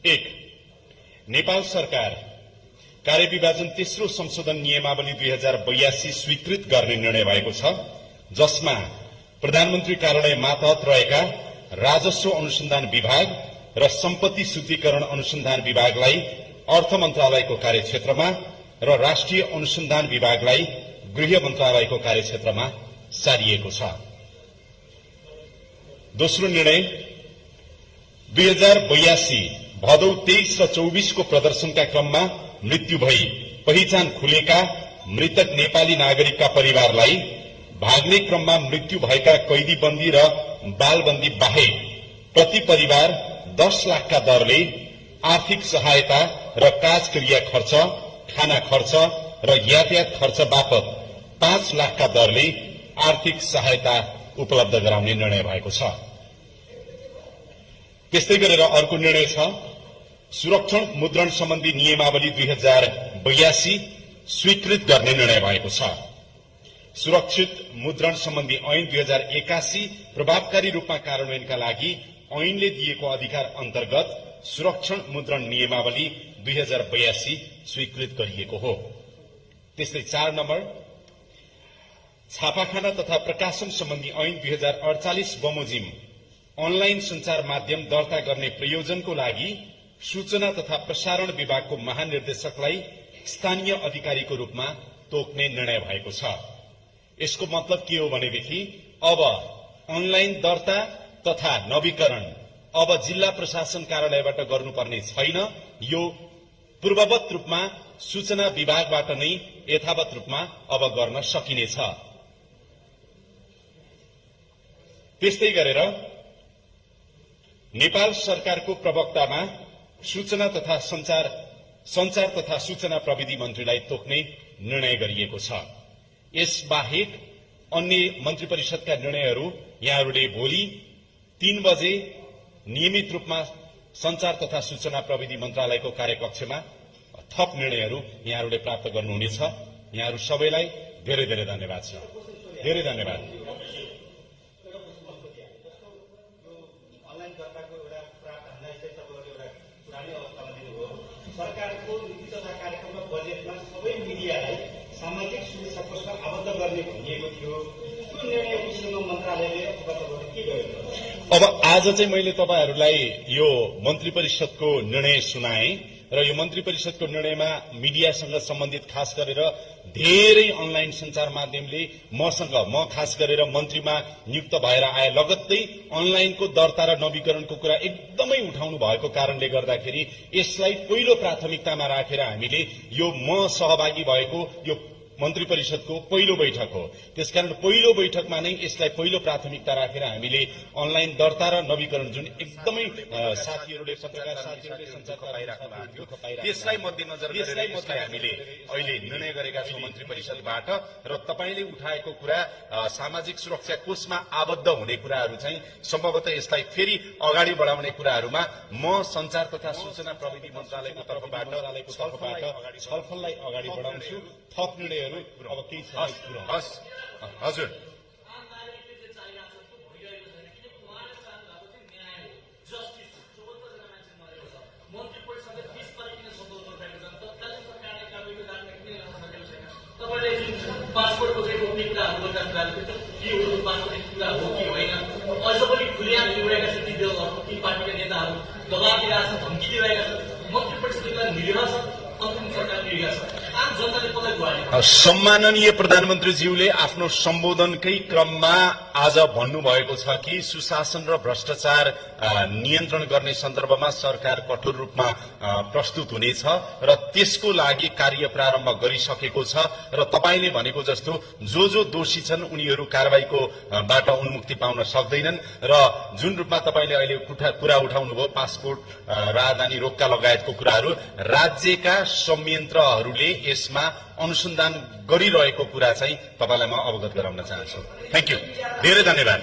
1. नेपाल सरकार कार्यविभाजन तेस्रो संशोधन नियमावली 2082 स्वीकृत गर्ने निर्णय भएको छ, जसमा प्रधानमन्त्री कार्यालय मातहत रहेका राजस्व अनुसन्धान विभाग र सम्पत्ति शुद्धिकरण अनुसन्धान विभागलाई अर्थ मन्त्रालयको कार्यक्षेत्रमा र राष्ट्रिय अनुसन्धान विभागलाई गृह मन्त्रालयको कार्यक्षेत्रमा सारिएको छ। दोस्रो निर्णय 2082 भदौ 23 र 24 को प्रदर्शनका क्रममा मृत्यु भई पहिचान खुलेका मृतक नेपाली नागरिकका परिवारलाई भाग्ने क्रममा मृत्यु भएका कैदीबन्दी र बालबन्दी बाहेक प्रति परिवार 10 लाखका दरले आर्थिक सहायता र काजक्रिया खर्च, खाना खर्च र यातायात खर्च बापत 5 लाखका दरले आर्थिक सहायता उपलब्ध गराउने निर्णय भएको छ। त्यस्तै गरेर अर्को निर्णय छ सुरक्षण मुद्रण सम्बन्धी नियमावली 2082 स्वीकृत गर्ने निर्णय भएको छ। सुरक्षित मुद्रण सम्बन्धी ऐन 2081 प्रभावकारी रूपमा कार्यान्वयनका लागि ऐनले दिएको अधिकार अन्तर्गत सुरक्षण मुद्रण नियमावली 2082 स्वीकृत गरिएको हो। त्यस्तै 4 नम्बर छापाखाना तथा प्रकाशन सम्बन्धी ऐन 2048 बमोजिम अनलाइन संचार माध्यम दर्ता गर्ने प्रयोजनको लागि सूचना तथा प्रसारण विभागको महानिर्देशकलाई स्थानीय अधिकारीको रूपमा तोक्ने निर्णय भएको छ। यसको मतलब के हो भनेदेखि अब अनलाइन दर्ता तथा नवीकरण अब जिल्ला प्रशासन कार्यालयबाट गर्नुपर्ने छैन, यो पूर्ववत रूपमा सूचना विभागबाट नै यथावत रूपमा अब गर्न सकिनेछ। त्यस्तै गरेर नेपाल सरकारको प्रवक्तामा सूचना तथा संचार तथा सूचना प्रविधि मन्त्रीलाई तोक्ने निर्णय गरिएको छ। यसबाहेक अन्य मन्त्री परिषदका निर्णयहरू यहाँहरूले भोलि 3 बजे नियमित रूपमा संचार तथा सूचना प्रविधि मन्त्रालयको कार्यकक्षमा थप निर्णयहरू यहाँहरूले प्राप्त गर्नुहुनेछ। यहाँहरू सबैलाई धेरै धेरै धन्यवाद छ। धेरै धन्यवाद। सरकारको नीति तथा कार्यक्रम र बजेटमा सबै मिडियालाई सामाजिक सुरक्षा कोषमा आबद्ध गर्ने भनिएको थियो। त्यो निर्णय विषयमा मन्त्रालयले के गर्यो? अब आज चाहिँ मैले तपाईहरूलाई यो मन्त्री परिषदको निर्णय सुनाएँ र यो मन्त्री परिषदको निर्णयमा मिडियासँग सम्बन्धित खास गरेर धेरै अनलाइन संचार माध्यमले म खास गरेर मन्त्रीमा नियुक्त भएर आए लगत्तै अनलाइनको दर्ता र नवीकरणको कुरा एकदमै उठाउनु भएको कारणले गर्दाखेरि यसलाई पहिलो प्राथमिकतामा राखेर हामीले यो म सहभागी भएको यो मन्त्री परिषदको पहिलो बैठक हो। त्यसकारण पहिलो बैठकमा नै यसलाई पहिलो प्राथमिकता राखेर हामीले अनलाइन दर्ता र नवीकरण जुन एकदमै साथीहरूले पत्रकार साथीहरूले संचार पाइरहेको त्यसलाई मध्यनजर गरेर हामीले अहिले निर्णय गरेका छौं मन्त्री परिषदबाट र तपाईले उठाएको कुरा सामाजिक सुरक्षा कोषमा आबद्ध हुने कुराहरू चाहिँ सम्भवतः यसलाई फेरि अगाडि बढाउने कुराहरूमा म संचार तथा सूचना प्रविधि मन्त्रालयको तर्फबाट छलफललाई अगाडि बढाउँछु। थप निर्णयहरू अब केही छ। हजुर पासपोर्टको चाहिँ रोक्ने कुराहरू गर्दा के हो पासपोर्ट कुरा हो कि होइन अझ पनि खुलेआम जोडेका छन् ती पार्टीका नेताहरू दबाब दिइरहेका छन्, धम्की दिइरहेका छन्। मन्त्री परिषदलाई मिलेर छ, अन्तिम सरकार मिलेर छ। आम जनताले कसलाई गुहार्ने? सम्माननीय प्रधानमन्त्रीज्यूले आफ्नो सम्बोधनकै क्रममा आज भन्नुभएको छ कि सुशासन र भ्रष्टाचार नियन्त्रण गर्ने सन्दर्भमा सरकार कठोर रूपमा प्रस्तुत हुनेछ र त्यसको लागि कार्य प्रारम्भ गरिसकेको छ र तपाईले भनेको जस्तो जो दोषी छन् उनीहरू कारबाहीको बाट उन्मुक्ति पाउन सक्दैनन् र जुन रूपमा तपाईले अहिले कुरा उठाउनुभयो पासपोर्ट राजधानी रोक्का लगायतको कुराहरू राज्यका संयन्त्रहरूले यसमा अनुसन्धान गरिरहेको कुरा चाहिँ तपाईलाई म अवगत गराउन चाहन्छु। Thank you. धेरै धन्यवाद।